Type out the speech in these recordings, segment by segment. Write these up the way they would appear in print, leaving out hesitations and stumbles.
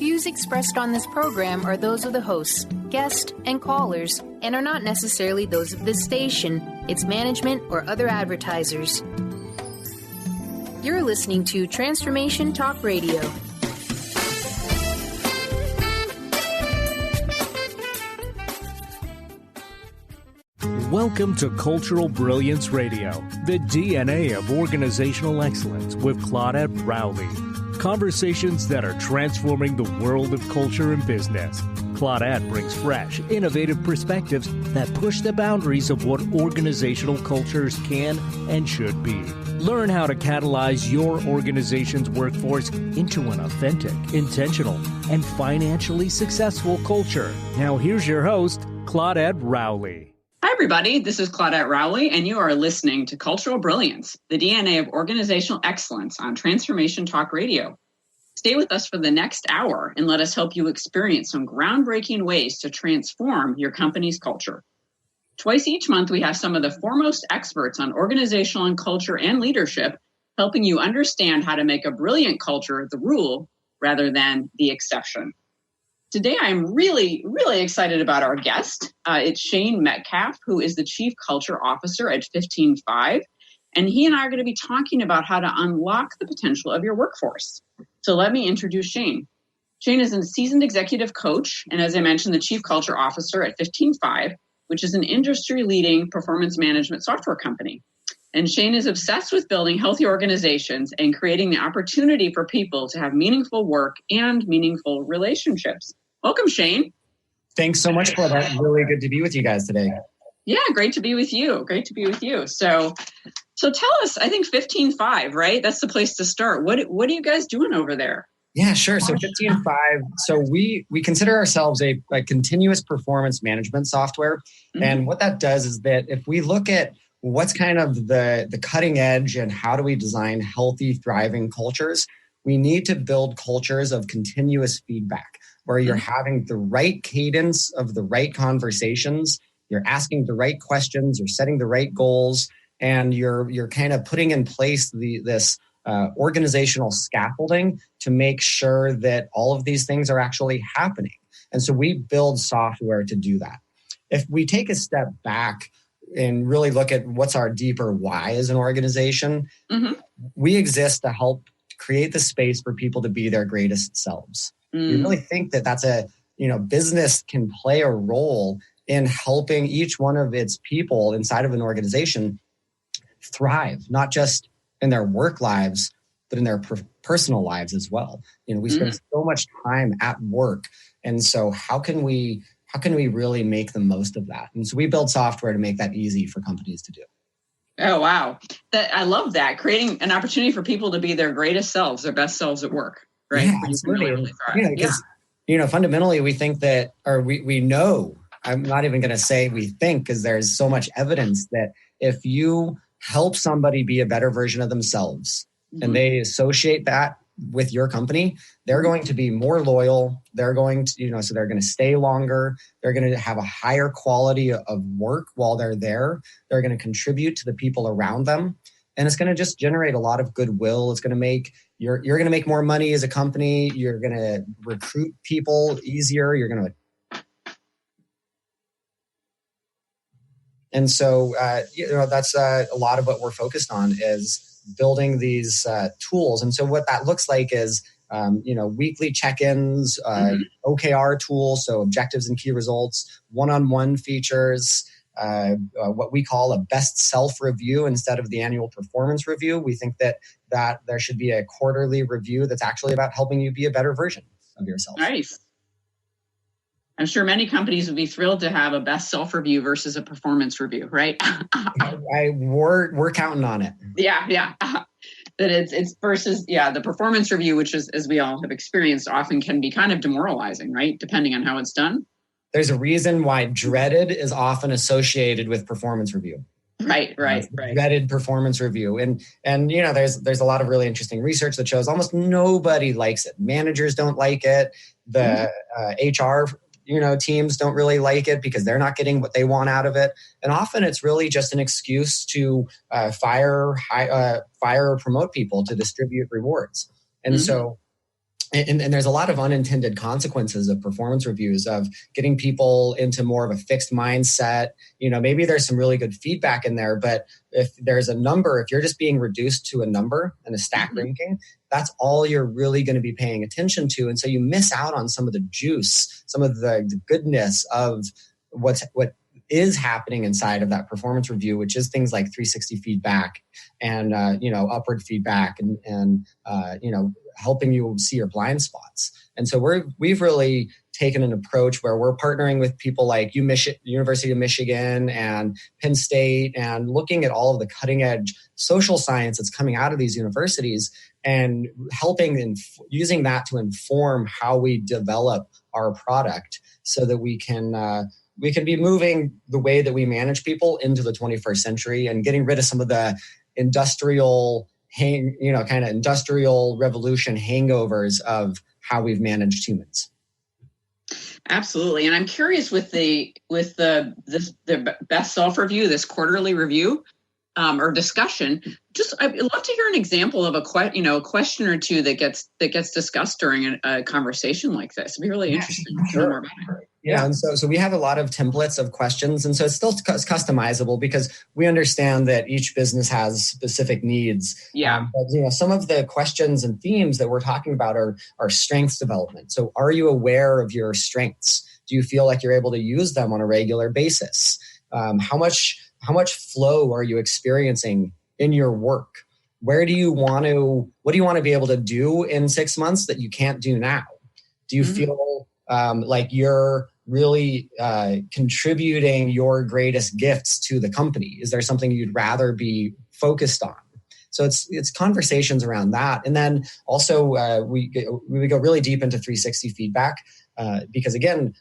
views expressed on this program are those of the hosts, guests, and callers, and are not necessarily those of this station, its management, or other advertisers. You're listening to Transformation Talk Radio. Welcome to Cultural Brilliance Radio, the DNA of organizational excellence with Claudette Rowley. Conversations that are transforming the world of culture and business. Claudette brings fresh, innovative perspectives that push the boundaries of what organizational cultures can and should be. Learn how to catalyze your organization's workforce into an authentic, intentional, and financially successful culture. Now here's your host, Claudette Rowley. Hi, everybody. This is Claudette Rowley, and you are listening to Cultural Brilliance, the DNA of organizational excellence on Transformation Talk Radio. Stay with us for the next hour and let us help you experience some groundbreaking ways to transform your company's culture. Twice each month, we have some of the foremost experts on organizational and culture and leadership, helping you understand how to make a brilliant culture the rule rather than the exception. Today, I'm really, really excited about our guest. It's Shane Metcalf, who is the Chief Culture Officer at 15Five, and he and I are going to be talking about how to unlock the potential of your workforce. So let me introduce Shane. Shane is a seasoned executive coach, and as I mentioned, the Chief Culture Officer at 15Five, which is an industry-leading performance management software company. And Shane is obsessed with building healthy organizations and creating the opportunity for people to have meaningful work and meaningful relationships. Welcome, Shane. Thanks so much for that. Really good to be with you guys today. Yeah, great to be with you. Great to be with you. So tell us, I think 15Five, right? That's the place to start. What are you guys doing over there? Yeah, sure. So 15Five, so we consider ourselves a continuous performance management software. Mm-hmm. And what that does is that if we look at what's kind of the cutting edge and how do we design healthy, thriving cultures, we need to build cultures of continuous feedback, where you're having the right cadence of the right conversations, you're asking the right questions, you're setting the right goals, and you're kind of putting in place this organizational scaffolding to make sure that all of these things are actually happening. And so we build software to do that. If we take a step back and really look at what's our deeper why as an organization, we exist to help create the space for people to be their greatest selves. We really think that that's business can play a role in helping each one of its people inside of an organization thrive, not just in their work lives, but in their personal lives as well. We spend so much time at work. And so how can we really make the most of that? And so we build software to make that easy for companies to do. Oh, wow. I love that. Creating an opportunity for people to be their greatest selves, their best selves at work. Right? Yeah, absolutely. Fundamentally, we think that, or we know, I'm not even going to say we think, because there's so much evidence that if you help somebody be a better version of themselves and they associate that with your company, they're going to be more loyal. They're going to, so they're going to stay longer. They're going to have a higher quality of work while they're there. They're going to contribute to the people around them. And it's going to just generate a lot of goodwill. It's going to make you're going to make more money as a company. You're going to recruit people easier. You're going to, and so that's a lot of what we're focused on is building these tools. And so what that looks like is weekly check-ins, OKR tools, so objectives and key results, one-on-one features. What we call a best self review instead of the annual performance review. We think that there should be a quarterly review that's actually about helping you be a better version of yourself. Nice. I'm sure many companies would be thrilled to have a best self review versus a performance review, right? We're counting on it. Yeah. That it's versus the performance review, which is, as we all have experienced, often can be kind of demoralizing, right? Depending on how it's done. There's a reason why dreaded is often associated with performance review. Right. Dreaded performance review. And there's a lot of really interesting research that shows almost nobody likes it. Managers don't like it. The HR teams don't really like it because they're not getting what they want out of it. And often it's really just an excuse to fire or promote people to distribute rewards. And so and there's a lot of unintended consequences of performance reviews, of getting people into more of a fixed mindset. Maybe there's some really good feedback in there, but if there's a number, if you're just being reduced to a number and a stack ranking, that's all you're really going to be paying attention to. And so you miss out on some of the juice, some of the goodness of what is happening inside of that performance review, which is things like 360 feedback and, upward feedback and helping you see your blind spots. And so we've really taken an approach where we're partnering with people like University of Michigan and Penn State, and looking at all of the cutting edge social science that's coming out of these universities and helping and using that to inform how we develop our product so that we can be moving the way that we manage people into the 21st century and getting rid of some of the industrial industrial revolution hangovers of how we've managed humans. Absolutely. And I'm curious with the best self review, this quarterly review or discussion, I'd love to hear an example of a question or two that gets discussed during a conversation like this. It'd be really interesting to hear more about it. Yeah, and so we have a lot of templates of questions, and so it's still customizable because we understand that each business has specific needs. Yeah. But some of the questions and themes that we're talking about are strengths development. So, are you aware of your strengths? Do you feel like you're able to use them on a regular basis? How much flow are you experiencing in your work? What do you want to be able to do in 6 months that you can't do now? Do you feel like you're really contributing your greatest gifts to the company? Is there something you'd rather be focused on? So it's conversations around that. And then also we go really deep into 360 feedback because, again,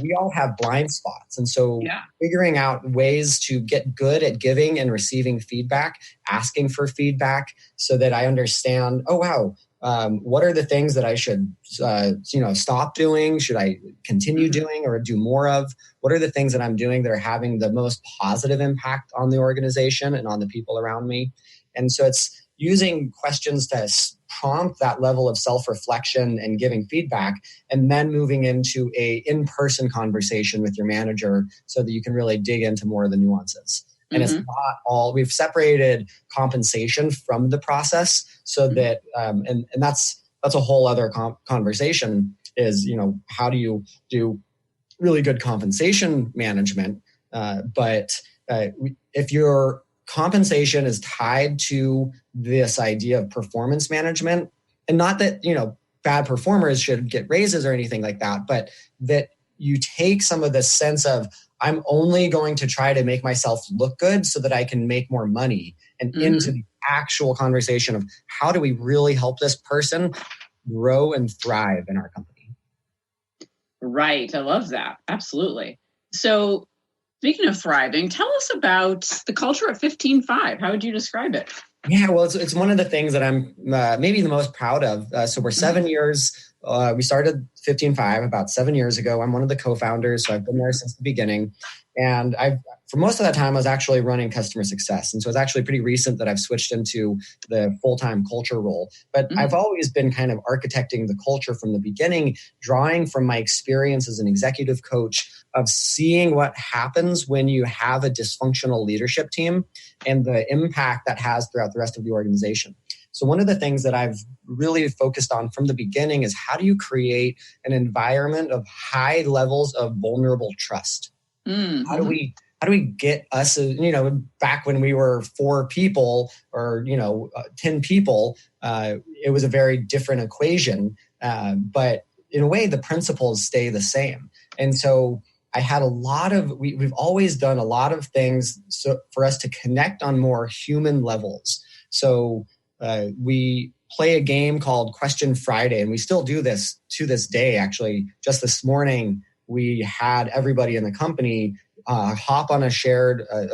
we all have blind spots. And so figuring out ways to get good at giving and receiving feedback, asking for feedback so that I understand, what are the things that I should, stop doing? Should I continue doing or do more of? What are the things that I'm doing that are having the most positive impact on the organization and on the people around me? And so it's using questions to prompt that level of self-reflection and giving feedback, and then moving into a in-person conversation with your manager so that you can really dig into more of the nuances. And it's not all, we've separated compensation from the process so that, and that's a whole other conversation is, how do you do really good compensation management? But if your compensation is tied to this idea of performance management, and not that, bad performers should get raises or anything like that, but that you take some of the sense of, I'm only going to try to make myself look good so that I can make more money, and into the actual conversation of how do we really help this person grow and thrive in our company. Right. I love that. Absolutely. So speaking of thriving, tell us about the culture at 15.5. How would you describe it? Yeah, well, it's one of the things that I'm maybe the most proud of. So we're 7 years. We started 15.5 about 7 years ago. I'm one of the co-founders, so I've been there since the beginning. And for most of that time, I was actually running customer success. And so it's actually pretty recent that I've switched into the full-time culture role. But I've always been kind of architecting the culture from the beginning, drawing from my experience as an executive coach of seeing what happens when you have a dysfunctional leadership team and the impact that has throughout the rest of the organization. So one of the things that I've really focused on from the beginning is how do you create an environment of high levels of vulnerable trust? How do we get us, back when we were 4 people or, 10 people, it was a very different equation. But in a way, the principles stay the same. And so I had we've always done a lot of things for us to connect on more human levels. So we play a game called Question Friday, and we still do this to this day. Actually, just this morning, we had everybody in the company hop on a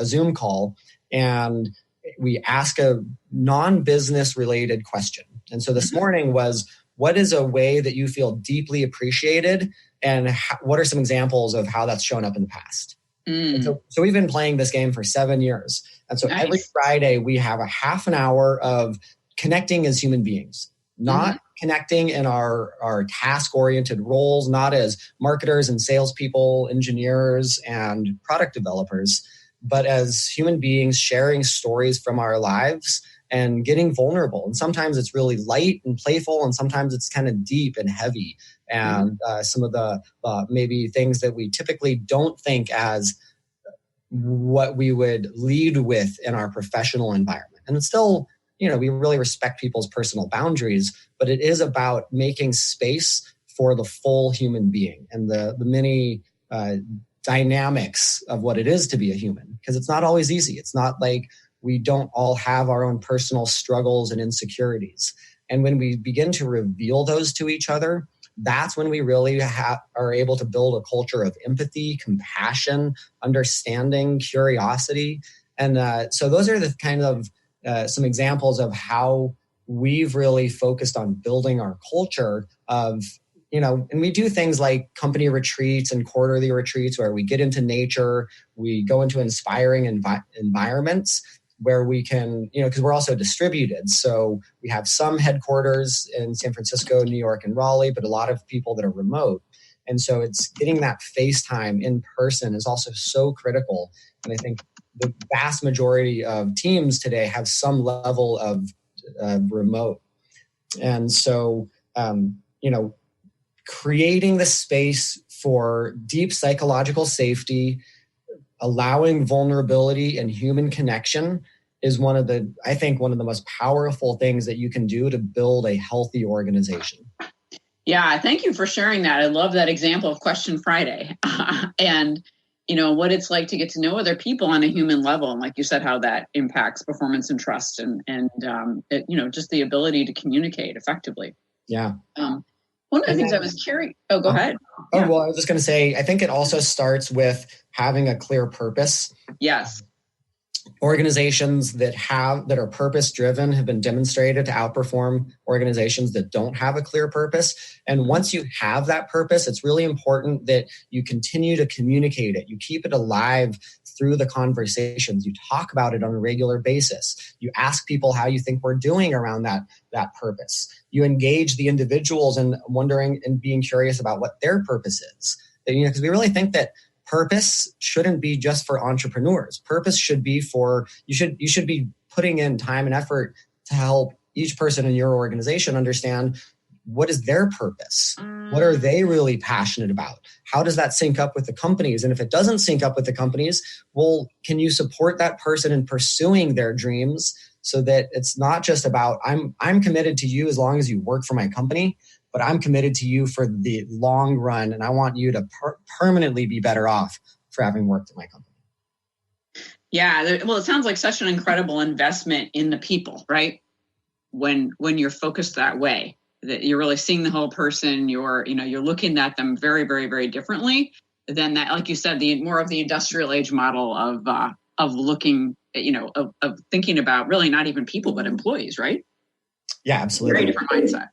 Zoom call, and we ask a non-business related question. And so this morning was, what is a way that you feel deeply appreciated, and what are some examples of how that's shown up in the past? And so we've been playing this game for 7 years. And so every Friday we have a half an hour of connecting as human beings, not connecting in our task-oriented roles, not as marketers and salespeople, engineers and product developers, but as human beings sharing stories from our lives and getting vulnerable. And sometimes it's really light and playful, and sometimes it's kind of deep and heavy. And some of the maybe things that we typically don't think as what we would lead with in our professional environment. And it's still, we really respect people's personal boundaries, but it is about making space for the full human being and the many dynamics of what it is to be a human, because it's not always easy. It's not like we don't all have our own personal struggles and insecurities. And when we begin to reveal those to each other, that's when we really are able to build a culture of empathy, compassion, understanding, curiosity. And so those are the kind of some examples of how we've really focused on building our culture of, and we do things like company retreats and quarterly retreats where we get into nature, we go into inspiring environments where we can, because we're also distributed. So we have some headquarters in San Francisco, New York, and Raleigh, but a lot of people that are remote. And so it's getting that FaceTime in person is also so critical. And I think the vast majority of teams today have some level of remote. And so, creating the space for deep psychological safety, allowing vulnerability and human connection is one of the most powerful things that you can do to build a healthy organization. Yeah, thank you for sharing that. I love that example of Question Friday and, what it's like to get to know other people on a human level. And like you said, how that impacts performance and trust and just the ability to communicate effectively. Yeah. One of the things I was curious. Oh, go ahead. Yeah. Well, I was just going to say, I think it also starts with having a clear purpose. Yes. Organizations that are purpose driven have been demonstrated to outperform organizations that don't have a clear purpose. And once you have that purpose, it's really important that you continue to communicate it. You keep it alive through the conversations. You talk about it on a regular basis. You ask people how you think we're doing around that purpose. You engage the individuals in wondering and being curious about what their purpose is. Because we really think that purpose shouldn't be just for entrepreneurs. Purpose should be you should be putting in time and effort to help each person in your organization understand what is their purpose? What are they really passionate about? How does that sync up with the companies? And if it doesn't sync up with the companies, well, can you support that person in pursuing their dreams so that it's not just about I'm committed to you as long as you work for my company, but I'm committed to you for the long run, and I want you to permanently be better off for having worked at my company. Yeah, well, it sounds like such an incredible investment in the people, right? When you're focused that way, that you're really seeing the whole person, you're looking at them very, very, very differently than that. Like you said, the more of the industrial age model of looking, of thinking about really not even people but employees, right? Yeah, absolutely. Very different mindset.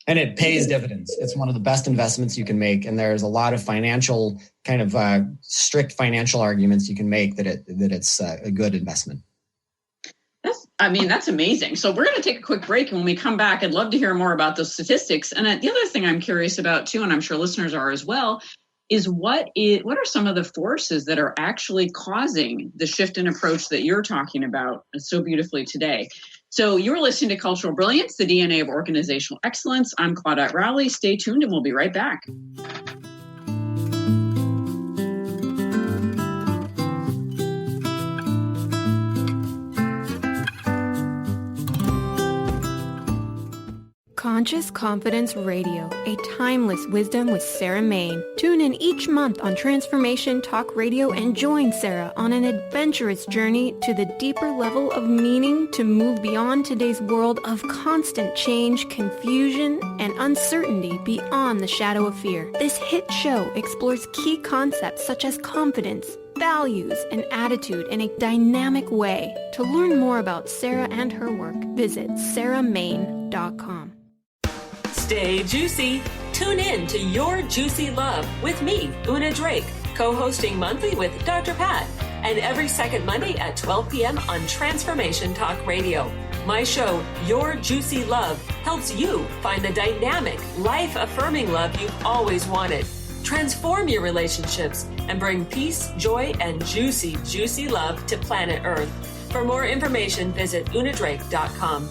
And it pays dividends. It's one of the best investments you can make. And there's a lot of financial kind of strict financial arguments you can make that it's a good investment. That's amazing. So we're going to take a quick break. And when we come back, I'd love to hear more about those statistics. And the other thing I'm curious about too, and I'm sure listeners are as well, is what are some of the forces that are actually causing the shift in approach that you're talking about so beautifully today? So you're listening to Cultural Brilliance, the DNA of Organizational Excellence. I'm Claudette Rowley. Stay tuned and we'll be right back. Conscious Confidence Radio, a timeless wisdom with Sarah Main. Tune in each month on Transformation Talk Radio and join Sarah on an adventurous journey to the deeper level of meaning to move beyond today's world of constant change, confusion, and uncertainty beyond the shadow of fear. This hit show explores key concepts such as confidence, values, and attitude in a dynamic way. To learn more about Sarah and her work, visit sarahmain.com. Stay juicy. Tune in to Your Juicy Love with me, Una Drake, co-hosting monthly with Dr. Pat, and every second Monday at 12 p.m. on Transformation Talk Radio. My show, Your Juicy Love, helps you find the dynamic, life-affirming love you've always wanted. Transform your relationships and bring peace, joy, and juicy, juicy love to planet Earth. For more information, visit unadrake.com.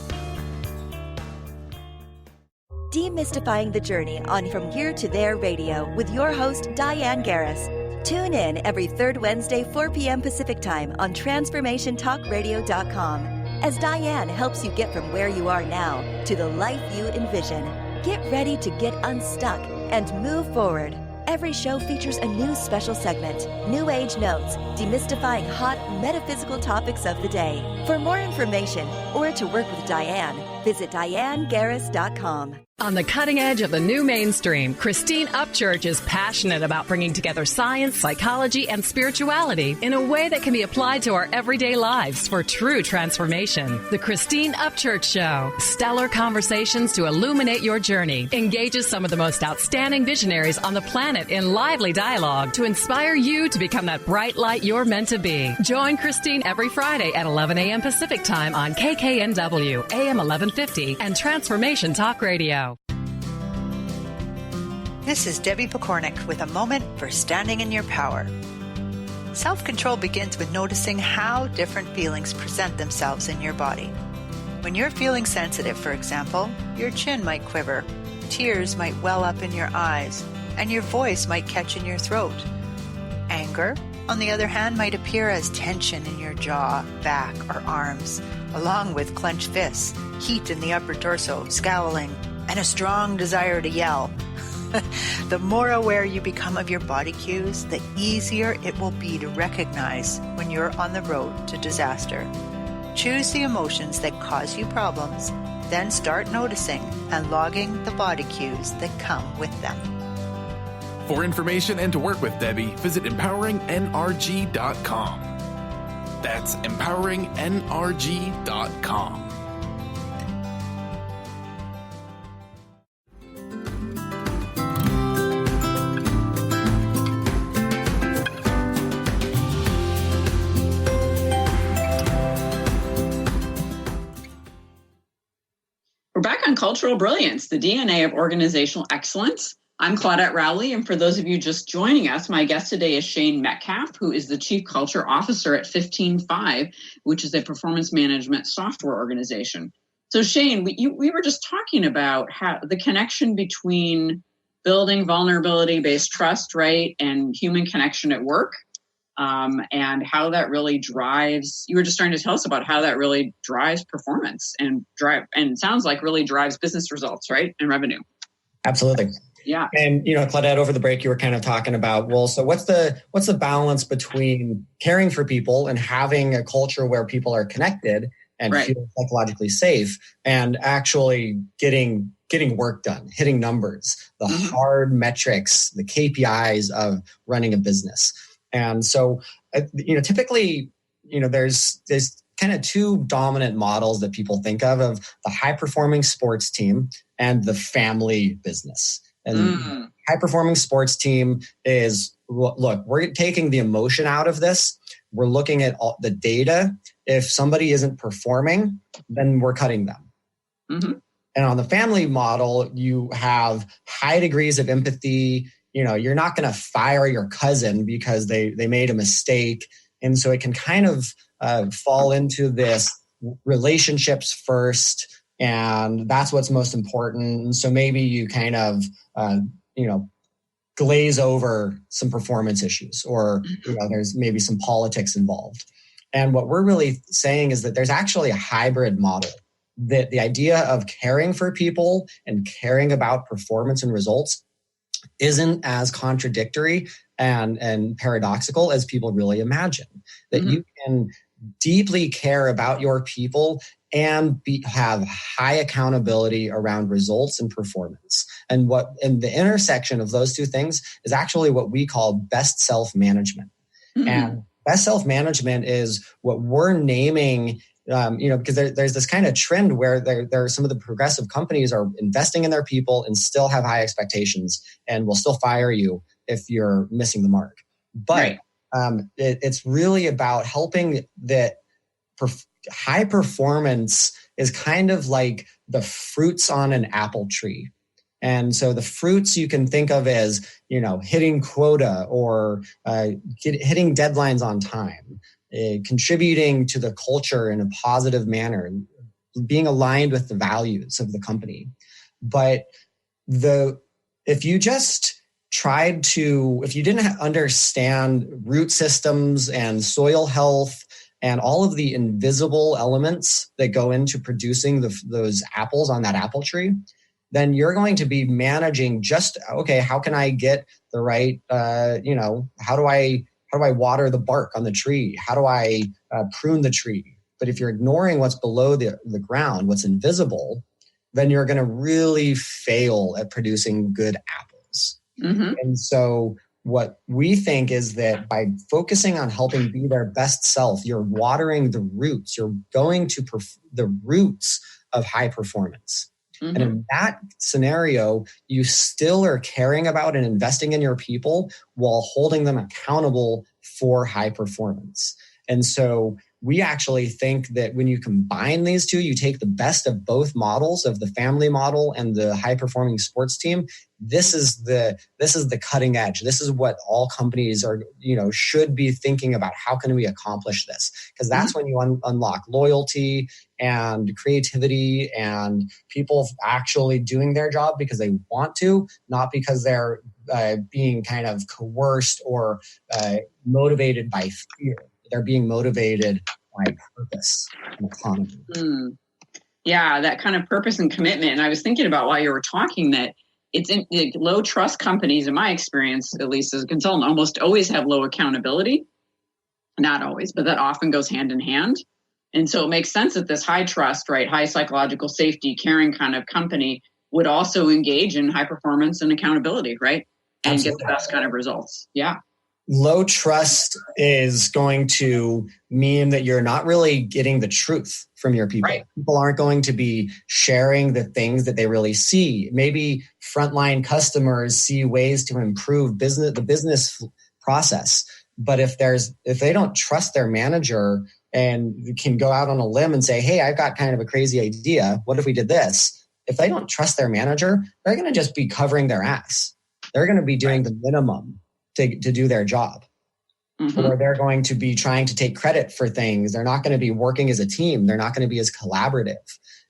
Demystifying the Journey on From Here to There Radio with your host, Diane Garris. Tune in every third Wednesday, 4 p.m. Pacific Time on TransformationTalkRadio.com as Diane helps you get from where you are now to the life you envision. Get ready to get unstuck and move forward. Every show features a new special segment, New Age Notes, demystifying hot metaphysical topics of the day. For more information or to work with Diane, visit DianeGarris.com. On the cutting edge of the new mainstream, Christine Upchurch is passionate about bringing together science, psychology, and spirituality in a way that can be applied to our everyday lives for true transformation. The Christine Upchurch Show, stellar conversations to illuminate your journey, engages some of the most outstanding visionaries on the planet in lively dialogue to inspire you to become that bright light you're meant to be. Join Christine every Friday at 11 a.m. Pacific Time on KKNW, AM 1150, and Transformation Talk Radio. This is Debbie Pokornik with a moment for standing in your power. Self-control begins with noticing how different feelings present themselves in your body. When you're feeling sensitive, for example, your chin might quiver, tears might well up in your eyes, and your voice might catch in your throat. Anger, on the other hand, might appear as tension in your jaw, back, or arms, along with clenched fists, heat in the upper torso, scowling, and a strong desire to yell. The more aware you become of your body cues, the easier it will be to recognize when you're on the road to disaster. Choose the emotions that cause you problems, then start noticing and logging the body cues that come with them. For information and to work with Debbie, visit empoweringnrg.com. That's empoweringnrg.com. We're back on Cultural Brilliance, the DNA of organizational excellence. I'm Claudette Rowley, and for those of you just joining us, my guest today is Shane Metcalf, who is the Chief Culture Officer at 15Five, which is a performance management software organization. So Shane, we were just talking about how the connection between building vulnerability-based trust, right, and human connection at work, and how that really drives, you were just starting to tell us about how that really drives performance and it sounds like really drives business results, right, and revenue. Absolutely. Yeah. And, Claudette, over the break, you were kind of talking about, well, so what's the balance between caring for people and having a culture where people are connected and feel psychologically safe and actually getting work done, hitting numbers, the hard metrics, the KPIs of running a business. And so, typically, there's kind of two dominant models that people think of the high-performing sports team and the family business. And high-performing sports team is, look, we're taking the emotion out of this. We're looking at all the data. If somebody isn't performing, then we're cutting them. Mm-hmm. And on the family model, you have high degrees of empathy. You're not going to fire your cousin because they made a mistake. And so it can kind of fall into this relationships first, and that's what's most important. And so maybe you kind of, glaze over some performance issues, or there's maybe some politics involved. And what we're really saying is that there's actually a hybrid model, that the idea of caring for people and caring about performance and results isn't as contradictory and paradoxical as people really imagine. That you can deeply care about your people and have high accountability around results and performance. And the intersection of those two things is actually what we call best self-management. Mm-hmm. And best self-management is what we're naming, because there's this kind of trend where there are some of the progressive companies are investing in their people and still have high expectations and will still fire you if you're missing the mark. But it's really about helping that high performance is kind of like the fruits on an apple tree. And so the fruits you can think of as, hitting quota or hitting deadlines on time, contributing to the culture in a positive manner, being aligned with the values of the company. But if you didn't understand root systems and soil health and all of the invisible elements that go into producing those apples on that apple tree, then you're going to be managing how can I get the right, how do I water the bark on the tree? How do I prune the tree? But if you're ignoring what's below the ground, what's invisible, then you're going to really fail at producing good apples. Mm-hmm. And so what we think is that by focusing on helping be their best self, you're watering the roots. You're going to the roots of high performance. Mm-hmm. And in that scenario, you still are caring about and investing in your people while holding them accountable for high performance. And so we actually think that when you combine these two, you take the best of both models, of the family model and the high performing sports team. This is the cutting edge. This is what all companies should be thinking about. How can we accomplish this? Because that's when you unlock loyalty and creativity and people actually doing their job because they want to, not because they're being kind of coerced or motivated by fear. They're being motivated by purpose and autonomy. Yeah, that kind of purpose and commitment. And I was thinking about while you were talking that it's in low trust companies, in my experience, at least as a consultant, almost always have low accountability. Not always, but that often goes hand in hand. And so it makes sense that this high trust, right, high psychological safety, caring kind of company would also engage in high performance and accountability, right? And Absolutely. Get the best kind of results. Yeah. Low trust is going to mean that you're not really getting the truth from your people. Right. People aren't going to be sharing the things that they really see. Maybe frontline customers see ways to improve the business process. But if they don't trust their manager and can go out on a limb and say, hey, I've got kind of a crazy idea. What if we did this? If they don't trust their manager, they're going to just be covering their ass. They're going to be doing the minimum to do their job. Mm-hmm. Or they're going to be trying to take credit for things. They're not going to be working as a team. They're not going to be as collaborative.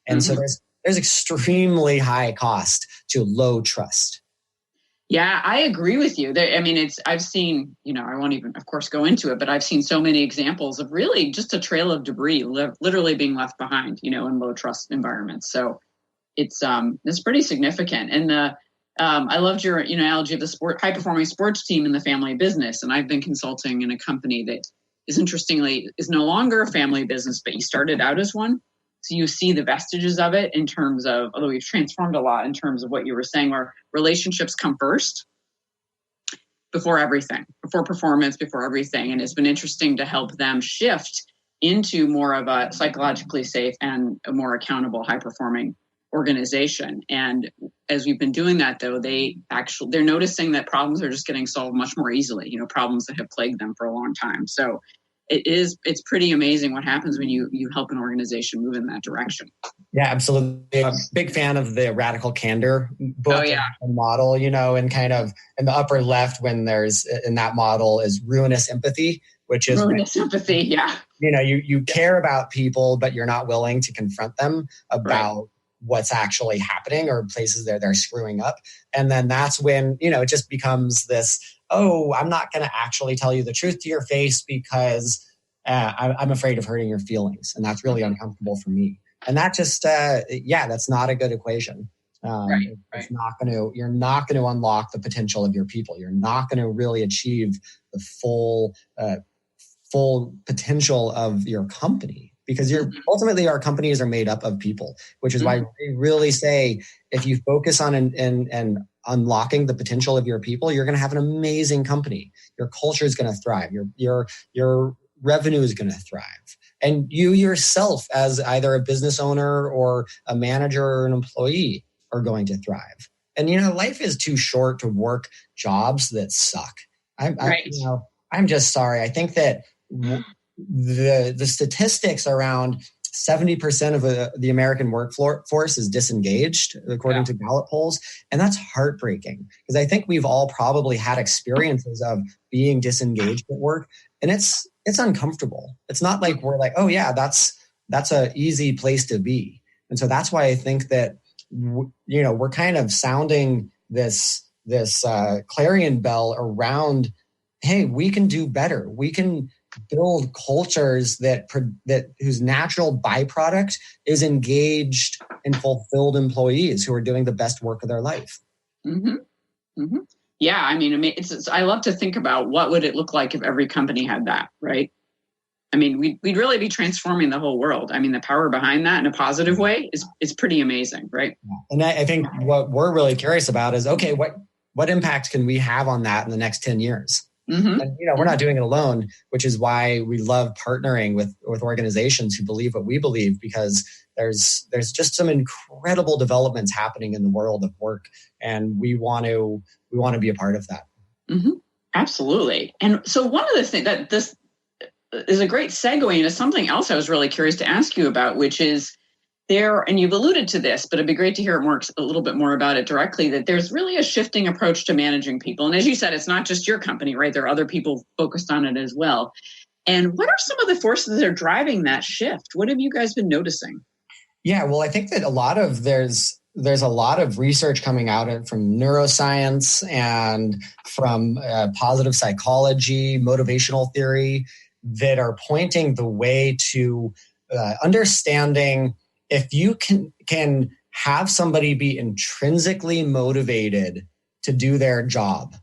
And so there's extremely high cost to low trust. Yeah, I agree with you. I've seen, I won't even, of course, go into it, but I've seen so many examples of really just a trail of debris literally being left behind, in low trust environments. So it's pretty significant. And I loved your analogy of the high performing sports team in the family business. And I've been consulting in a company that is no longer a family business, but you started out as one. So you see the vestiges of it in terms of, although we've transformed a lot in terms of what you were saying, where relationships come first before everything, before performance, before everything. And it's been interesting to help them shift into more of a psychologically safe and a more accountable, high performing organization. And as we've been doing that, though, they're noticing that problems are just getting solved much more easily, problems that have plagued them for a long time. So it's pretty amazing what happens when you help an organization move in that direction. Yeah, absolutely. I'm a big fan of the Radical Candor book and model, and kind of in the upper left when there's in that model is ruinous empathy, which is ruinous empathy. Yeah. You care about people, but you're not willing to confront them about what's actually happening or places that they're screwing up. And then that's when, it just becomes this, I'm not going to actually tell you the truth to your face because I'm afraid of hurting your feelings. And that's really uncomfortable for me. And that just, that's not a good equation. It's not going to, you're not going to unlock the potential of your people. You're not going to really achieve the full potential of your company. Because ultimately our companies are made up of people, which is why we really say if you focus on and unlocking the potential of your people, you're going to have an amazing company. Your culture is going to thrive. Your revenue is going to thrive. And you yourself as either a business owner or a manager or an employee are going to thrive. And, life is too short to work jobs that suck. I'm just sorry. I think that the statistics around 70% of the American workforce is disengaged, according to Gallup polls. And that's heartbreaking, because I think we've all probably had experiences of being disengaged at work, and it's uncomfortable. It's not like we're like, oh yeah, that's an easy place to be. And so that's why I think that, we're kind of sounding this clarion bell around, hey, we can do better. We can build cultures that whose natural byproduct is engaged and fulfilled employees who are doing the best work of their life. Mm-hmm. Mm-hmm. Yeah, I mean, I love to think about what would it look like if every company had that, right? I mean, we'd really be transforming the whole world. I mean, the power behind that in a positive way is pretty amazing, right? And I think what we're really curious about is, okay, what impact can we have on that in the next 10 years? Mm-hmm. And, we're not doing it alone, which is why we love partnering with organizations who believe what we believe, because there's just some incredible developments happening in the world of work, and we want to be a part of that. Mm-hmm. Absolutely. And so one of the things that this is a great segue into something else I was really curious to ask you about, which is and you've alluded to this, but it'd be great to hear a little bit more about it directly, that there's really a shifting approach to managing people. And as you said, it's not just your company, right? There are other people focused on it as well. And what are some of the forces that are driving that shift? What have you guys been noticing? Yeah, well, I think that there's a lot of research coming out from neuroscience and from positive psychology, motivational theory, that are pointing the way to understanding if you can have somebody be intrinsically motivated to do their job,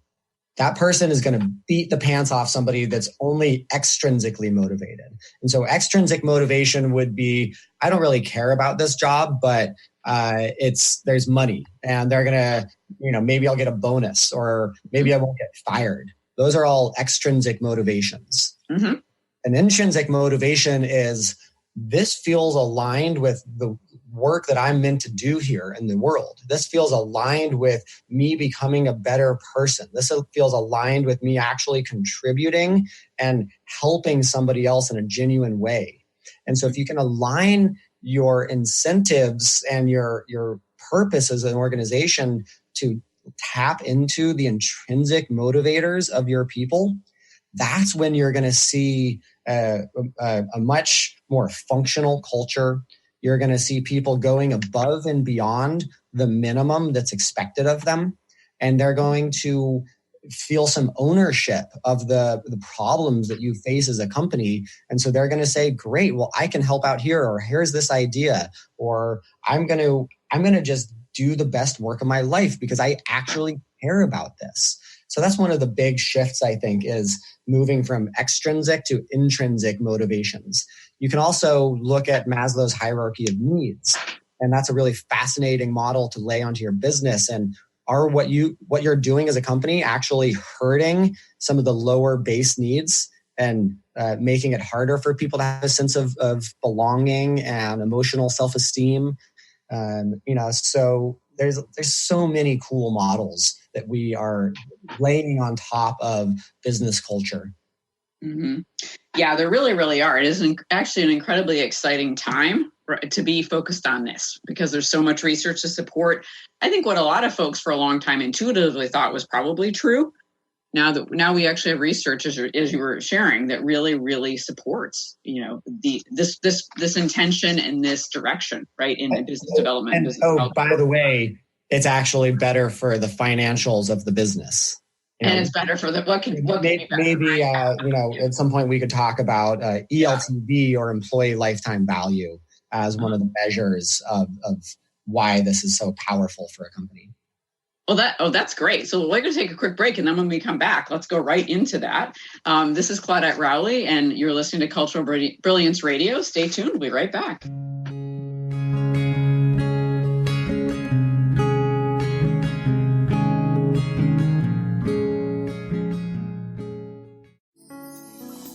that person is going to beat the pants off somebody that's only extrinsically motivated. And so extrinsic motivation would be, I don't really care about this job, but there's money, and they're going to, maybe I'll get a bonus, or maybe I won't get fired. Those are all extrinsic motivations. Mm-hmm. An intrinsic motivation is, this feels aligned with the work that I'm meant to do here in the world. This feels aligned with me becoming a better person. This feels aligned with me actually contributing and helping somebody else in a genuine way. And so if you can align your incentives and your purpose as an organization to tap into the intrinsic motivators of your people, that's when you're going to see a much more functional culture. You're going to see people going above and beyond the minimum that's expected of them. And they're going to feel some ownership of the problems that you face as a company. And so they're going to say, great, well, I can help out here, or here's this idea, or I'm going to just do the best work of my life because I actually care about this. So that's one of the big shifts, I think, is moving from extrinsic to intrinsic motivations. You can also look at Maslow's hierarchy of needs, and that's a really fascinating model to lay onto your business. And are what you're doing as a company actually hurting some of the lower base needs and making it harder for people to have a sense of belonging and emotional self-esteem? So there's so many cool models that we are laying on top of business culture. Mm-hmm. Yeah, there really, really are. It is actually an incredibly exciting time to be focused on this, because there's so much research to support. I think what a lot of folks for a long time intuitively thought was probably true. Now we actually have research, as you were sharing, that really, really supports, this intention and this direction, right, in business development. And business by the way, it's actually better for the financials of the business. It's better for the maybe at some point we could talk about ELTV, or employee lifetime value, as one of the measures of why this is so powerful for a company. Well, that's great. So we're going to take a quick break, and then when we come back, let's go right into that. This is Claudette Rowley, and you're listening to Cultural Brilliance Radio. Stay tuned. We'll be right back.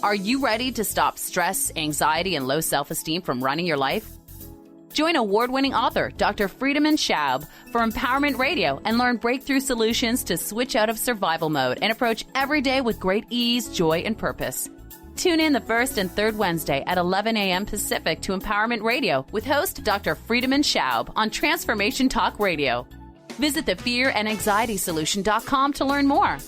Are you ready to stop stress, anxiety, and low self-esteem from running your life? Join award-winning author Dr. Friedemann Schaub for Empowerment Radio and learn breakthrough solutions to switch out of survival mode and approach every day with great ease, joy, and purpose. Tune in the first and third Wednesday at 11 a.m. Pacific to Empowerment Radio with host Dr. Friedemann Schaub on Transformation Talk Radio. Visit thefearandanxietysolution.com to learn more.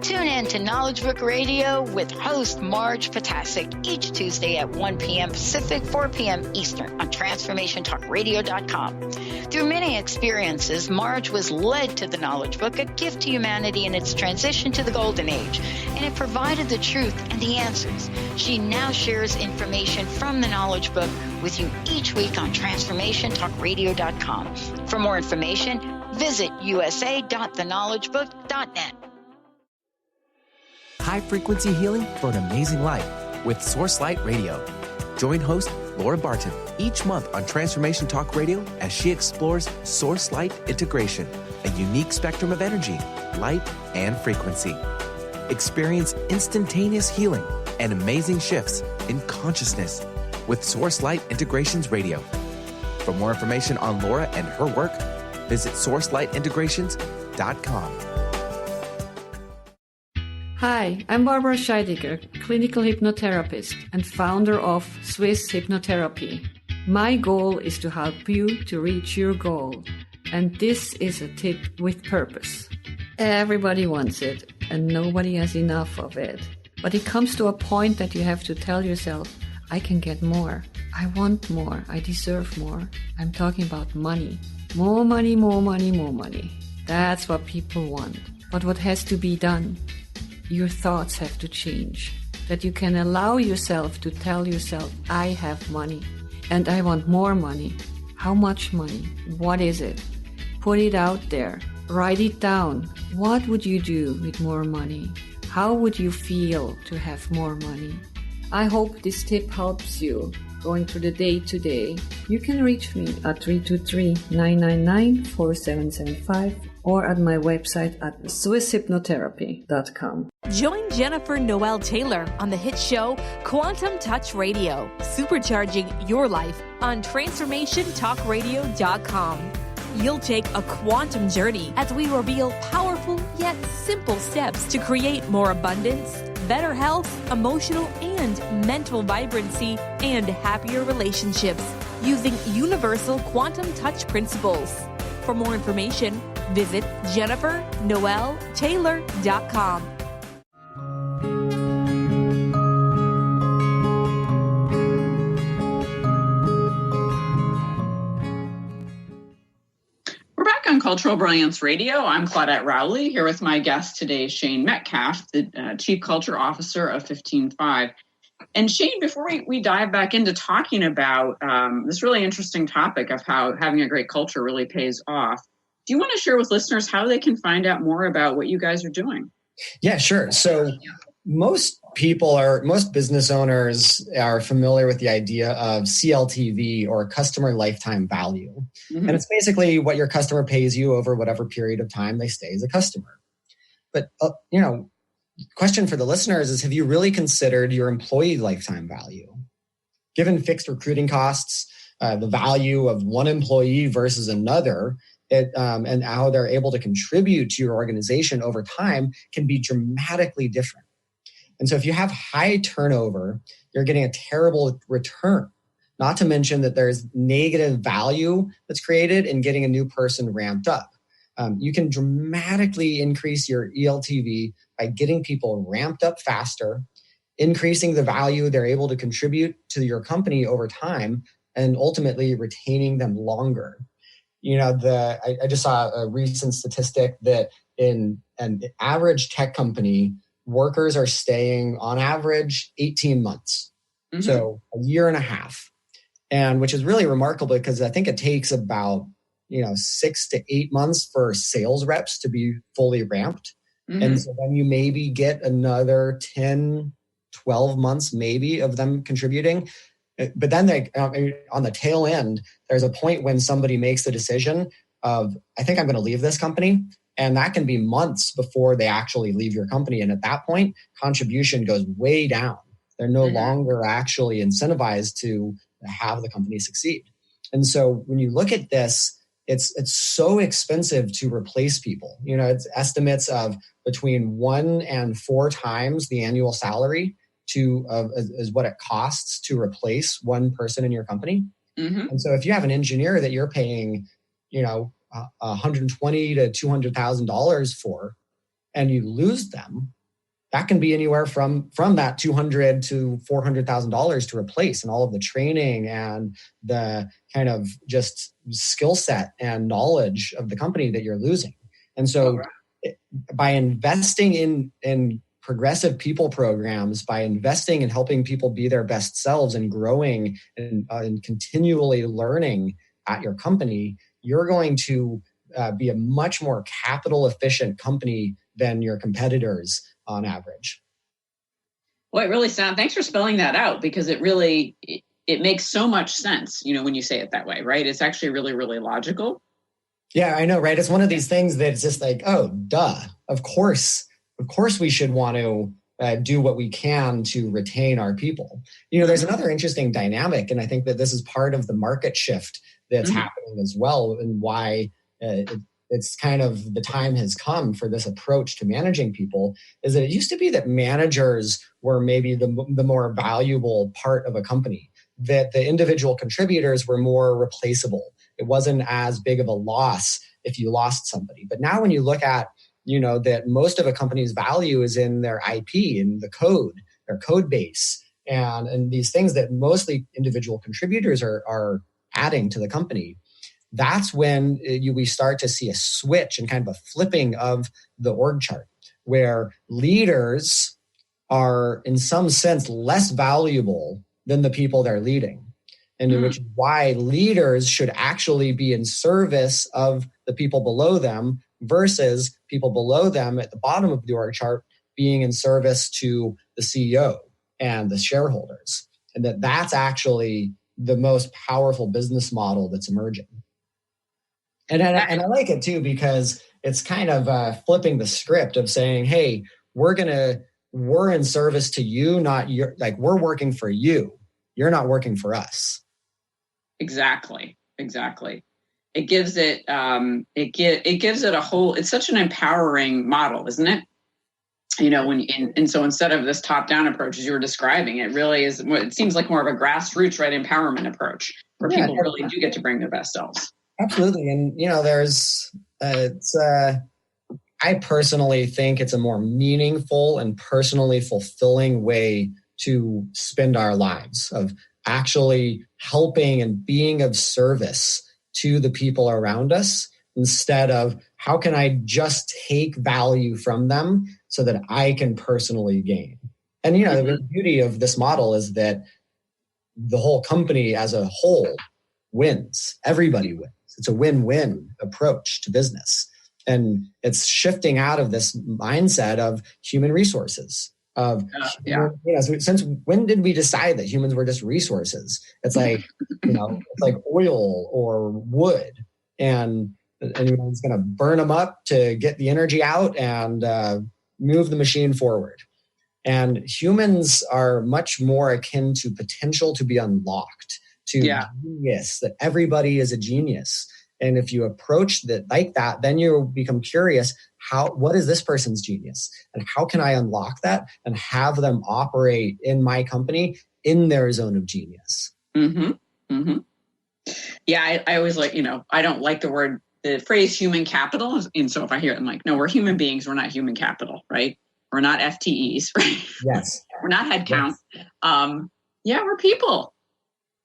Tune in to Knowledge Book Radio with host Marge Potasic each Tuesday at 1 p.m. Pacific, 4 p.m. Eastern on TransformationTalkRadio.com. Through many experiences, Marge was led to the Knowledge Book, a gift to humanity in its transition to the Golden Age, and it provided the truth and the answers. She now shares information from the Knowledge Book with you each week on TransformationTalkRadio.com. For more information, visit usa.theknowledgebook.net. High-frequency healing for an amazing life with Source Light Radio. Join host Laura Barton each month on Transformation Talk Radio as she explores Source Light integration, a unique spectrum of energy, light, and frequency. Experience instantaneous healing and amazing shifts in consciousness with Source Light Integrations Radio. For more information on Laura and her work, visit sourcelightintegrations.com. Hi, I'm Barbara Scheidegger, clinical hypnotherapist and founder of Swiss Hypnotherapy. My goal is to help you to reach your goal, and this is a tip with purpose. Everybody wants it, and nobody has enough of it. But it comes to a point that you have to tell yourself, I can get more. I want more. I deserve more. I'm talking about money. More money, more money, more money. That's what people want. But what has to be done? Your thoughts have to change. That you can allow yourself to tell yourself, I have money and I want more money. How much money? What is it? Put it out there. Write it down. What would you do with more money? How would you feel to have more money? I hope this tip helps you going through the day to day. You can reach me at 323-999-4775 or at my website at swisshypnotherapy.com. Join Jennifer Noel Taylor on the hit show Quantum Touch Radio, supercharging your life on TransformationTalkRadio.com. You'll take a quantum journey as we reveal powerful yet simple steps to create more abundance, better health, emotional and mental vibrancy, and happier relationships using universal quantum touch principles. For more information, visit JenniferNoelTaylor.com. We're back on Cultural Brilliance Radio. I'm Claudette Rowley, here with my guest today, Shane Metcalf, the Chief Culture Officer of 15Five. And Shane, before we dive back into talking about this really interesting topic of how having a great culture really pays off, do you want to share with listeners how they can find out more about what you guys are doing? Yeah, sure. So most business owners are familiar with the idea of CLTV, or customer lifetime value. Mm-hmm. And it's basically what your customer pays you over whatever period of time they stay as a customer. But, question for the listeners is, have you really considered your employee lifetime value? Given fixed recruiting costs, the value of one employee versus another, and how they're able to contribute to your organization over time can be dramatically different. And so if you have high turnover, you're getting a terrible return. Not to mention that there's negative value that's created in getting a new person ramped up. You can dramatically increase your ELTV by getting people ramped up faster, increasing the value they're able to contribute to your company over time, and ultimately retaining them longer. I just saw a recent statistic that in an average tech company, workers are staying on average 18 months. Mm-hmm. So a year and a half. And which is really remarkable because I think it takes about 6 to 8 months for sales reps to be fully ramped. Mm-hmm. And so then you maybe get another 10, 12 months maybe of them contributing. But then on the tail end, there's a point when somebody makes the decision of, I think I'm going to leave this company. And that can be months before they actually leave your company. And at that point, contribution goes way down. They're no longer actually incentivized to have the company succeed. And so when you look at this, it's so expensive to replace people. It's estimates of between 1 and 4 times the annual salary is what it costs to replace one person in your company. Mm-hmm. And so if you have an engineer that you're paying, $120,000 to $200,000 for, and you lose them, that can be anywhere from that $200,000 to $400,000 to replace, and all of the training and the kind of just skill set and knowledge of the company that you're losing. And so by investing in progressive people programs, by investing in helping people be their best selves and growing and continually learning at your company, you're going to be a much more capital efficient company than your competitors on average. Well, it really sounds, thanks for spelling that out, because it really, it makes so much sense, when you say it that way, right? It's actually really, really logical. Yeah, I know, right? It's one of these things that's just like, oh, duh. Of course we should want to do what we can to retain our people. There's another interesting dynamic, and I think that this is part of the market shift that's happening as well, and why it's kind of the time has come for this approach to managing people, is that it used to be that managers were maybe the more valuable part of a company, that the individual contributors were more replaceable. It wasn't as big of a loss if you lost somebody. But now when you look at, that most of a company's value is in their IP, in the code, their code base, and these things that mostly individual contributors are adding to the company, that's when we start to see a switch and kind of a flipping of the org chart, where leaders are in some sense less valuable than the people they're leading. And which is why leaders should actually be in service of the people below them versus people below them at the bottom of the org chart being in service to the CEO and the shareholders. And that's actually the most powerful business model that's emerging. And I like it too, because it's kind of flipping the script of saying, hey, we're in service to you, not your, like, we're working for you. You're not working for us. Exactly. It gives it, it gives it a whole, it's such an empowering model, isn't it? And so instead of this top-down approach, as you were describing, it really is, it seems like more of a grassroots, right, empowerment approach where people really do get to bring their best selves. Absolutely. And, I personally think it's a more meaningful and personally fulfilling way to spend our lives, of actually helping and being of service to the people around us, instead of how can I just take value from them so that I can personally gain. And, the beauty of this model is that the whole company as a whole wins. Everybody wins. It's a win-win approach to business. And it's shifting out of this mindset of human resources. Since when did we decide that humans were just resources? It's like, it's like oil or wood, and it's going to burn them up to get the energy out and move the machine forward. And humans are much more akin to potential to be unlocked, to genius, that everybody is a genius. And if you approach that like that, then you become curious, what is this person's genius? And how can I unlock that and have them operate in my company in their zone of genius? Mm-hmm. Mm-hmm. Yeah, I always like, I don't like the phrase human capital. And so if I hear it, I'm like, no, we're human beings. We're not human capital, right? We're not FTEs, right? Yes. We're not headcount. Yes. We're people.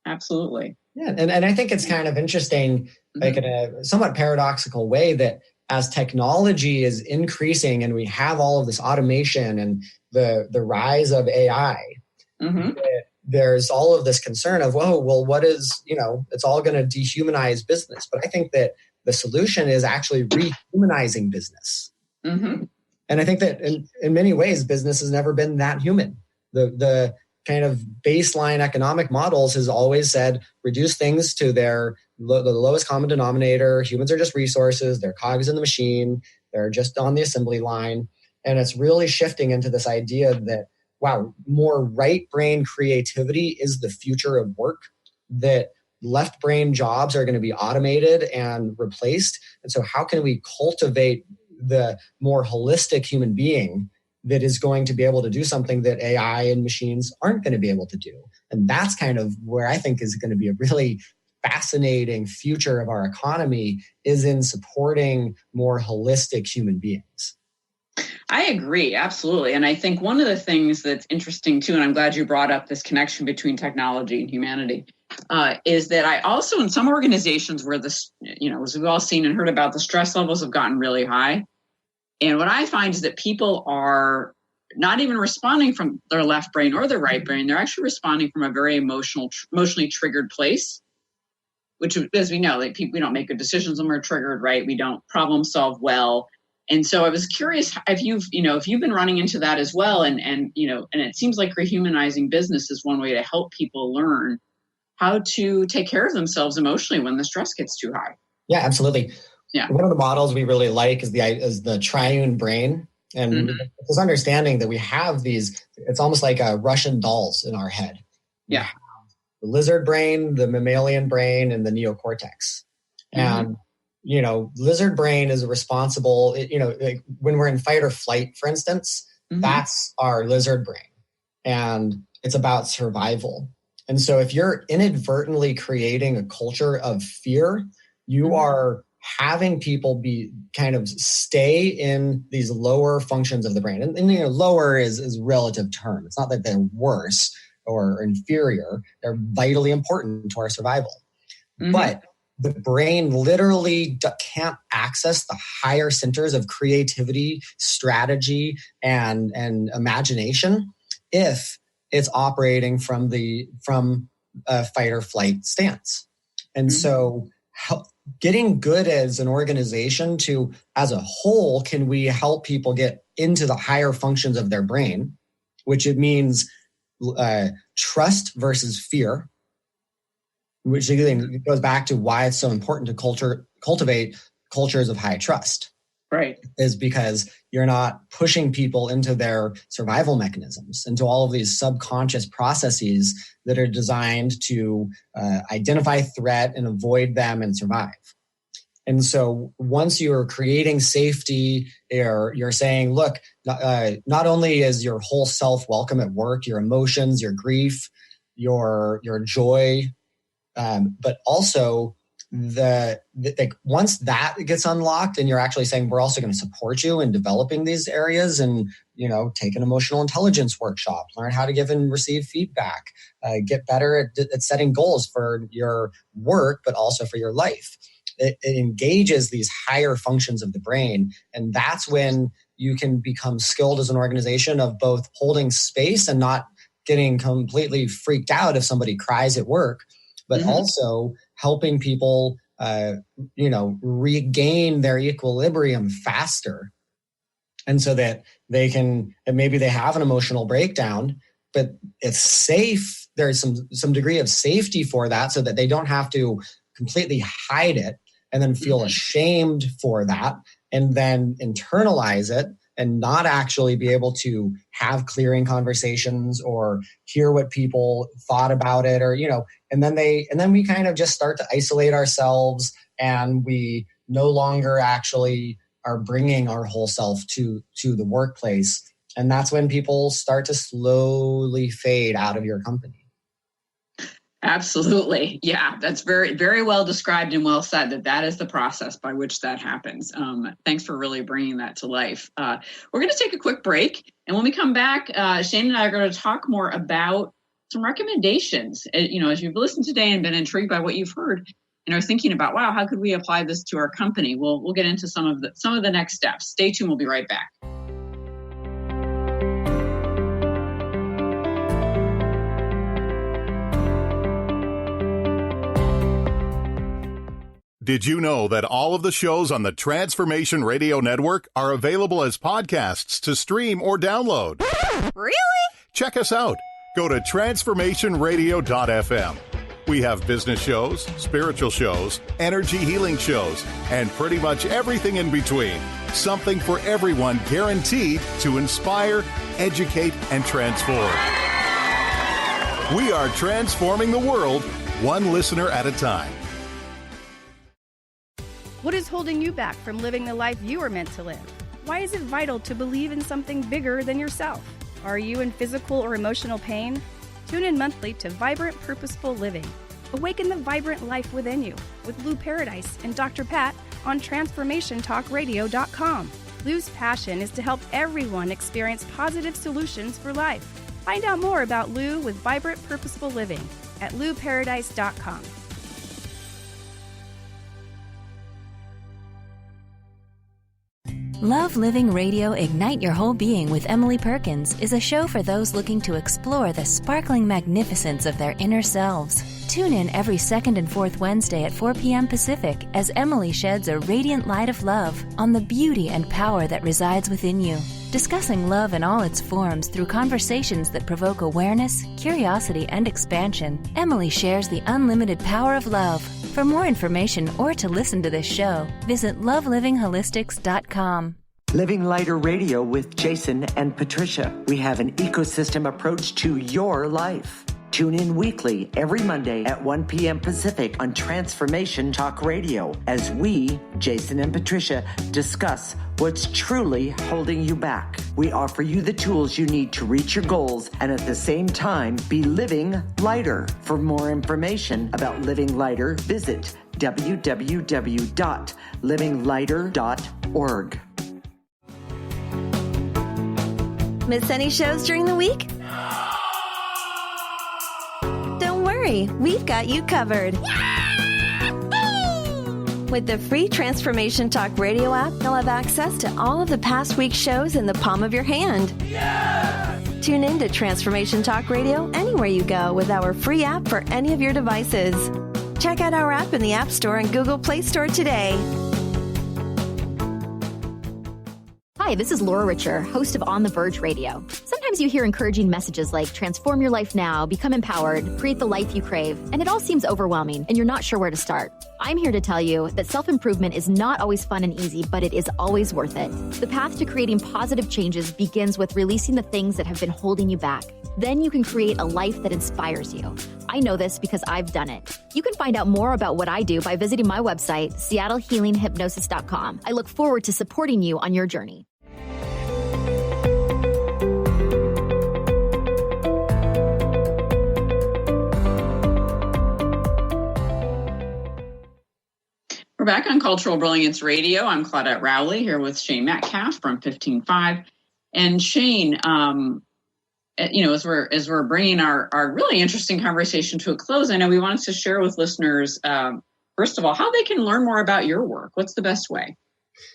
Absolutely. Yeah. And I think it's kind of interesting, like in a somewhat paradoxical way, that as technology is increasing and we have all of this automation and the rise of AI, there's all of this concern of, what is, it's all going to dehumanize business. But I think that the solution is actually rehumanizing business. Mm-hmm. And I think that in many ways, business has never been that human. The kind of baseline economic models has always said, reduce things to the lowest common denominator. Humans are just resources. They're cogs in the machine. They're just on the assembly line. And it's really shifting into this idea that, more right brain creativity is the future of work, that left brain jobs are going to be automated and replaced. And so how can we cultivate the more holistic human being that is going to be able to do something that AI and machines aren't going to be able to do? And that's kind of where I think is going to be a really fascinating future of our economy, is in supporting more holistic human beings. I agree, absolutely. And I think one of the things that's interesting too, and I'm glad you brought up this connection between technology and humanity, is that I also, in some organizations where this, as we've all seen and heard about, the stress levels have gotten really high. And what I find is that people are not even responding from their left brain or their right brain. They're actually responding from a very emotionally triggered place, which, as we know, like we don't make good decisions when we're triggered, right? We don't problem solve well. And so I was curious if you've been running into that as well. And it seems like rehumanizing business is one way to help people learn how to take care of themselves emotionally when the stress gets too high. Yeah, absolutely. Yeah. One of the models we really like is the triune brain. And this understanding that we have these, it's almost like Russian dolls in our head. Yeah. The lizard brain, the mammalian brain, and the neocortex. And lizard brain is responsible, like when we're in fight or flight, for instance, that's our lizard brain. And it's about survival. And so if you're inadvertently creating a culture of fear, you are having people be kind of stay in these lower functions of the brain. And lower is a relative term. It's not that they're worse or inferior. They're vitally important to our survival. But the brain literally can't access the higher centers of creativity, strategy, and imagination if it's operating from a fight or flight stance. And so getting good as an organization to, as a whole, can we help people get into the higher functions of their brain, which it means trust versus fear, which again goes back to why it's so important to cultivate cultures of high trust. Right. Is because you're not pushing people into their survival mechanisms, into all of these subconscious processes that are designed to identify threat and avoid them and survive. And so once you're creating safety, you're saying, look, not only is your whole self welcome at work, your emotions, your grief, your joy, but also once that gets unlocked and you're actually saying, we're also going to support you in developing these areas and, take an emotional intelligence workshop, learn how to give and receive feedback, get better at setting goals for your work, but also for your life. It engages these higher functions of the brain. And that's when you can become skilled as an organization of both holding space and not getting completely freaked out if somebody cries at work, but also helping people, regain their equilibrium faster. And so that they can, and maybe they have an emotional breakdown, but it's safe. There's some degree of safety for that so that they don't have to completely hide it and then feel ashamed for that and then internalize it and not actually be able to have clearing conversations or hear what people thought about it, or, and then we kind of just start to isolate ourselves and we no longer actually are bringing our whole self to the workplace. And that's when people start to slowly fade out of your company. Absolutely. Yeah, that's very, very well described and well said that is the process by which that happens. Thanks for really bringing that to life. We're going to take a quick break. And when we come back, Shane and I are going to talk more about some recommendations. As you've listened today and been intrigued by what you've heard and are thinking about, wow, how could we apply this to our company? We'll get into some of the next steps. Stay tuned. We'll be right back. Did you know that all of the shows on the Transformation Radio Network are available as podcasts to stream or download? Really? Check us out. Go to transformationradio.fm. We have business shows, spiritual shows, energy healing shows, and pretty much everything in between. Something for everyone, guaranteed to inspire, educate, and transform. We are transforming the world one listener at a time. What is holding you back from living the life you are meant to live? Why is it vital to believe in something bigger than yourself? Are you in physical or emotional pain? Tune in monthly to Vibrant Purposeful Living. Awaken the vibrant life within you with Lou Paradise and Dr. Pat on TransformationTalkRadio.com. Lou's passion is to help everyone experience positive solutions for life. Find out more about Lou with Vibrant Purposeful Living at LouParadise.com. Love Living Radio Ignite Your Whole Being with Emily Perkins is a show for those looking to explore the sparkling magnificence of their inner selves. Tune in every second and fourth Wednesday at 4 p.m. Pacific as Emily sheds a radiant light of love on the beauty and power that resides within you. Discussing love in all its forms through conversations that provoke awareness, curiosity, and expansion, Emily shares the unlimited power of love. For more information or to listen to this show, visit lovelivingHolistics.com. Living Lighter Radio with Jason and Patricia. We have an ecosystem approach to your life. Tune in weekly every Monday at 1 p.m. Pacific on Transformation Talk Radio as we, Jason and Patricia, discuss what's truly holding you back. We offer you the tools you need to reach your goals and at the same time be living lighter. For more information about Living Lighter, visit www.livinglighter.org. Miss any shows during the week? Don't worry, we've got you covered. With the free Transformation Talk Radio app, you'll have access to all of the past week's shows in the palm of your hand. Tune in to Transformation Talk Radio anywhere you go with our free app for any of your devices. Check out our app in the App Store and Google Play Store today. Hi, this is Laura Richer, host of On the Verge Radio. Sometimes you hear encouraging messages like transform your life now, become empowered, create the life you crave, and it all seems overwhelming and you're not sure where to start. I'm here to tell you that self-improvement is not always fun and easy, but it is always worth it. The path to creating positive changes begins with releasing the things that have been holding you back. Then you can create a life that inspires you. I know this because I've done it. You can find out more about what I do by visiting my website, SeattleHealingHypnosis.com. I look forward to supporting you on your journey. We're back on Cultural Brilliance Radio. I'm Claudette Rowley here with Shane Metcalf from 15.5. And Shane, as we're bringing our really interesting conversation to a close, I know we wanted to share with listeners, first of all, how they can learn more about your work. What's the best way?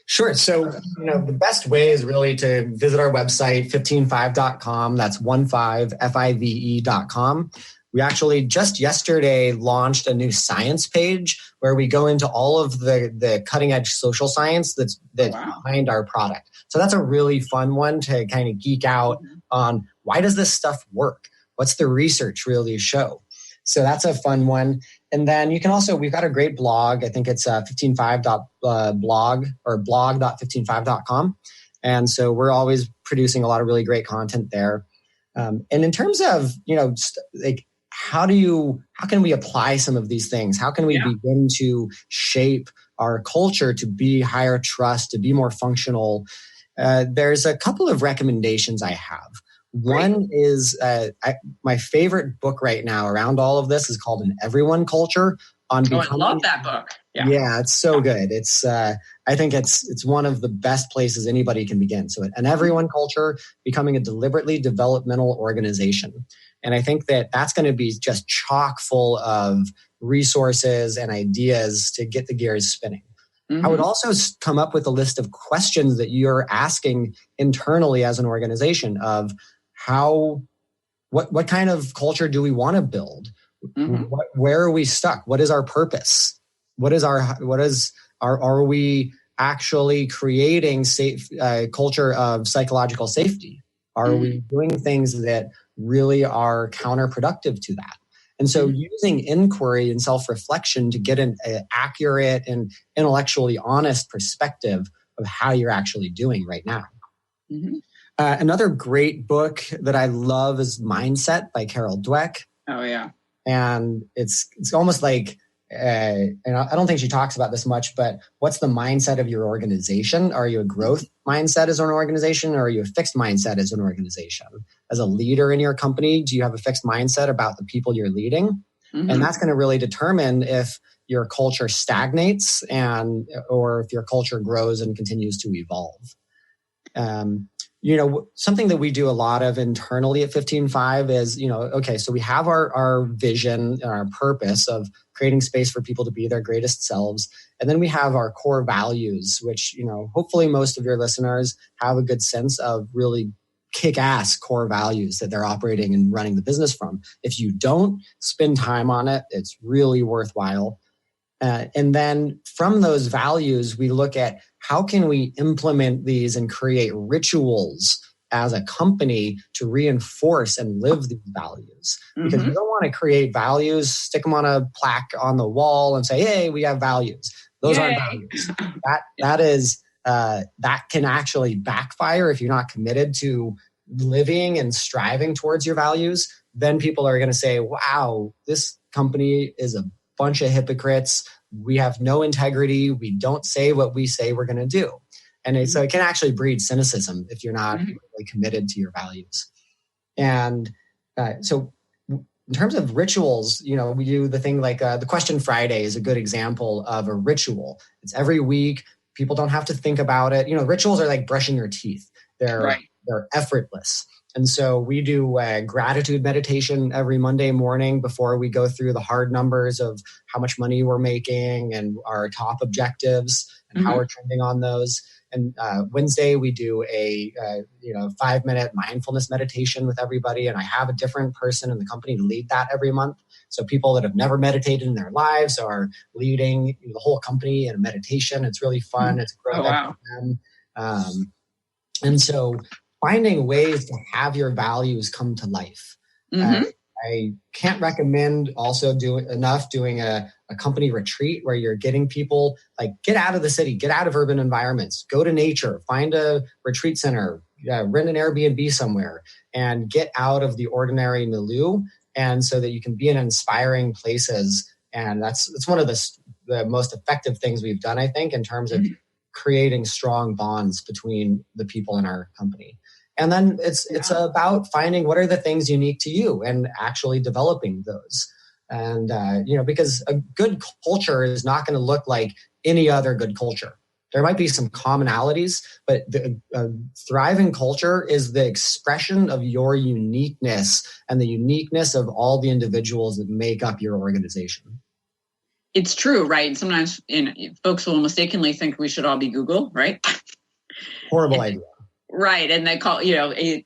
Sure. So, the best way is really to visit our website, 15five.com. That's 15five.com. We actually just yesterday launched a new science page where we go into all of the cutting edge social science that's behind our product. So that's a really fun one to kind of geek out on why does this stuff work? What's the research really show? So that's a fun one. And then you can also, we've got a great blog. I think it's 15five.blog or blog.15five.com. And so we're always producing a lot of really great content there. And in terms of, how can we apply some of these things? How can we begin to shape our culture to be higher trust, to be more functional? There's a couple of recommendations I have. One is my favorite book right now around all of this is called An Everyone Culture. I love that book. Yeah, it's so good. It's I think it's one of the best places anybody can begin. So An Everyone Culture, becoming a deliberately developmental organization. And I think that's going to be just chock full of resources and ideas to get the gears spinning. Mm-hmm. I would also come up with a list of questions that you're asking internally as an organization of what kind of culture do we want to build? Mm-hmm. Where are we stuck? What is our purpose? Are we actually creating safe culture of psychological safety? Are we doing things that really are counterproductive to that? And so using inquiry and self-reflection to get an accurate and intellectually honest perspective of how you're actually doing right now. Mm-hmm. Another great book that I love is Mindset by Carol Dweck. Oh, yeah. And it's almost like, and I don't think she talks about this much, but what's the mindset of your organization? Are you a growth mindset as an organization, or are you a fixed mindset as an organization? As a leader in your company, do you have a fixed mindset about the people you're leading? Mm-hmm. And that's going to really determine if your culture stagnates or if your culture grows and continues to evolve. Something that we do a lot of internally at 15.5 is, okay, so we have our vision and our purpose of creating space for people to be their greatest selves. And then we have our core values, which, hopefully most of your listeners have a good sense of really kick-ass core values that they're operating and running the business from. If you don't spend time on it, it's really worthwhile. And then from those values, we look at how can we implement these and create rituals as a company to reinforce and live these values. Because you don't want to create values, stick them on a plaque on the wall and say, hey, we have values. Those aren't values. That can actually backfire if you're not committed to living and striving towards your values. Then people are going to say, wow, this company is a bunch of hypocrites. We have no integrity. We don't say what we say we're going to do. And so it can actually breed cynicism if you're not really committed to your values. And so in terms of rituals, we do the thing like the Question Friday is a good example of a ritual. It's every week. People don't have to think about it. Rituals are like brushing your teeth. They're effortless. And so we do gratitude meditation every Monday morning before we go through the hard numbers of how much money we're making and our top objectives and how we're trending on those. And Wednesday, we do a 5-minute mindfulness meditation with everybody. And I have a different person in the company to lead that every month. So people that have never meditated in their lives are leading the whole company in a meditation. It's really fun. It's a growth for them. And so finding ways to have your values come to life. I can't recommend also doing a company retreat where you're getting people get out of the city, get out of urban environments, go to nature, find a retreat center, rent an Airbnb somewhere, and get out of the ordinary milieu. And so that you can be in inspiring places. And that's one of the most effective things we've done, I think, in terms of creating strong bonds between the people in our company. And then it's about finding what are the things unique to you and actually developing those. And, because a good culture is not going to look like any other good culture. There might be some commonalities, but the thriving culture is the expression of your uniqueness and the uniqueness of all the individuals that make up your organization. It's true, right? Sometimes folks will mistakenly think we should all be Google, right? Horrible idea. Right. And they call,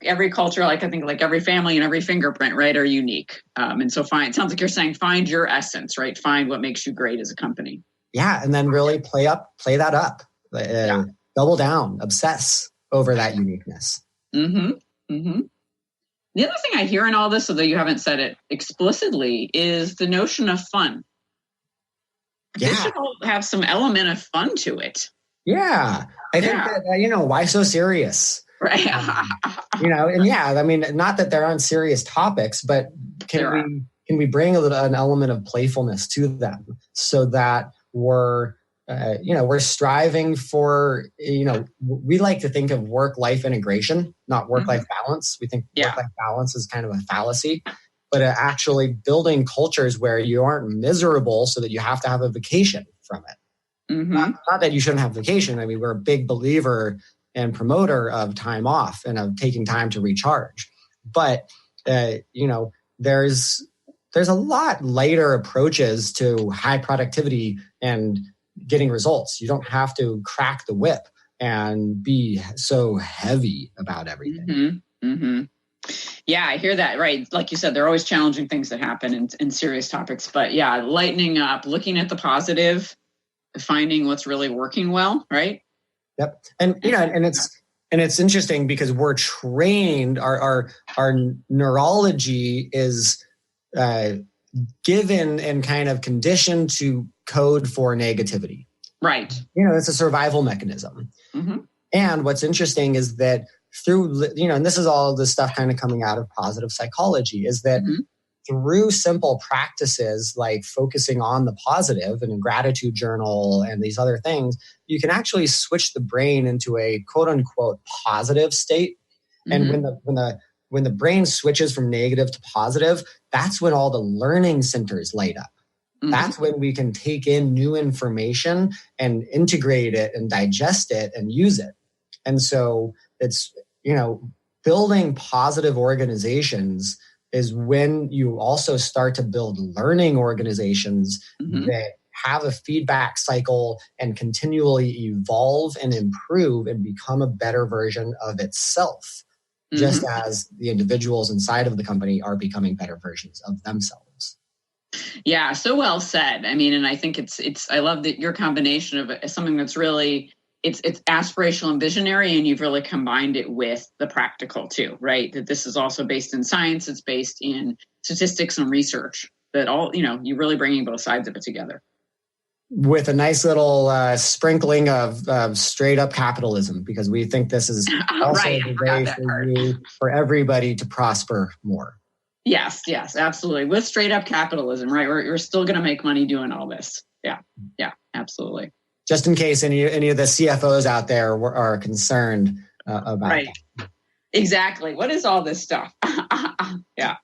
every culture, I think every family and every fingerprint, right, are unique. And so it sounds like you're saying, find your essence, right? Find what makes you great as a company. Yeah. And then really play that up, double down, obsess over that uniqueness. The other thing I hear in all this, although you haven't said it explicitly, is the notion of fun. Yeah. This should all have some element of fun to it. Yeah. I think that, why so serious? Right. Not that there aren't serious topics, but can we bring an element of playfulness to them so that we're striving for, we like to think of work-life integration, not work-life balance. We think work-life balance is kind of a fallacy, but actually building cultures where you aren't miserable so that you have to have a vacation from it. Not that you shouldn't have vacation. I mean, we're a big believer and promoter of time off and of taking time to recharge. But, there's a lot lighter approaches to high productivity and getting results. You don't have to crack the whip and be so heavy about everything. Yeah, I hear that. Right. Like you said, there are always challenging things that happen in serious topics. But lightening up, looking at the positive, finding what's really working well, right? Yep. And it's interesting because we're trained, our neurology is given and kind of conditioned to code for negativity. Right. It's a survival mechanism. And what's interesting is that through, and this is all the stuff kind of coming out of positive psychology, is that through simple practices like focusing on the positive and a gratitude journal and these other things, you can actually switch the brain into a quote unquote positive state. And when the brain switches from negative to positive, that's when all the learning centers light up. That's when we can take in new information and integrate it and digest it and use it. And so it's, building positive organizations is when you also start to build learning organizations that have a feedback cycle and continually evolve and improve and become a better version of itself, just as the individuals inside of the company are becoming better versions of themselves. Yeah, so well said. I mean, and I think I love that your combination of something that's really, it's aspirational and visionary, and you've really combined it with the practical too, right? That this is also based in science, it's based in statistics and research, that all, you're really bringing both sides of it together. With a nice little sprinkling of straight up capitalism, because we think this is also the way for everybody to prosper more. Yes, absolutely. With straight up capitalism, right? We're still going to make money doing all this. Yeah, absolutely. Just in case any of the CFOs out there are concerned about that. Exactly. What is all this stuff? Yeah.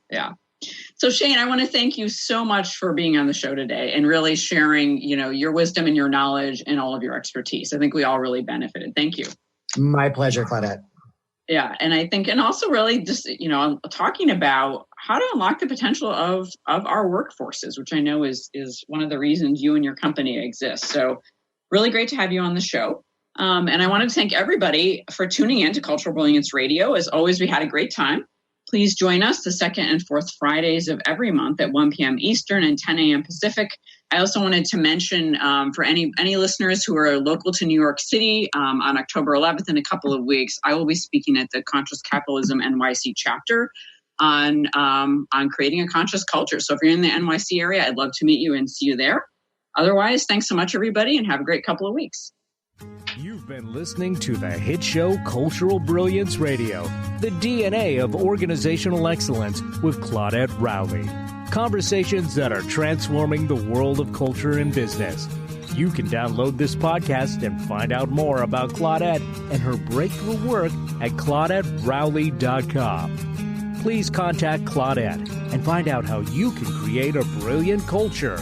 So Shane, I want to thank you so much for being on the show today and really sharing, your wisdom and your knowledge and all of your expertise. I think we all really benefited. Thank you. My pleasure, Claudette. Yeah. And I think, and also really just, talking about how to unlock the potential of our workforces, which I know is one of the reasons you and your company exist. So really great to have you on the show. And I want to thank everybody for tuning in to Cultural Brilliance Radio. As always, we had a great time. Please join us the second and fourth Fridays of every month at 1 p.m. Eastern and 10 a.m. Pacific. I also wanted to mention for any listeners who are local to New York City, on October 11th in a couple of weeks, I will be speaking at the Conscious Capitalism NYC chapter on creating a conscious culture. So if you're in the NYC area, I'd love to meet you and see you there. Otherwise, thanks so much, everybody, and have a great couple of weeks. You've been listening to the hit show Cultural Brilliance Radio, the DNA of organizational excellence with Claudette Rowley. Conversations that are transforming the world of culture and business. You can download this podcast and find out more about Claudette and her breakthrough work at ClaudetteRowley.com. Please contact Claudette and find out how you can create a brilliant culture.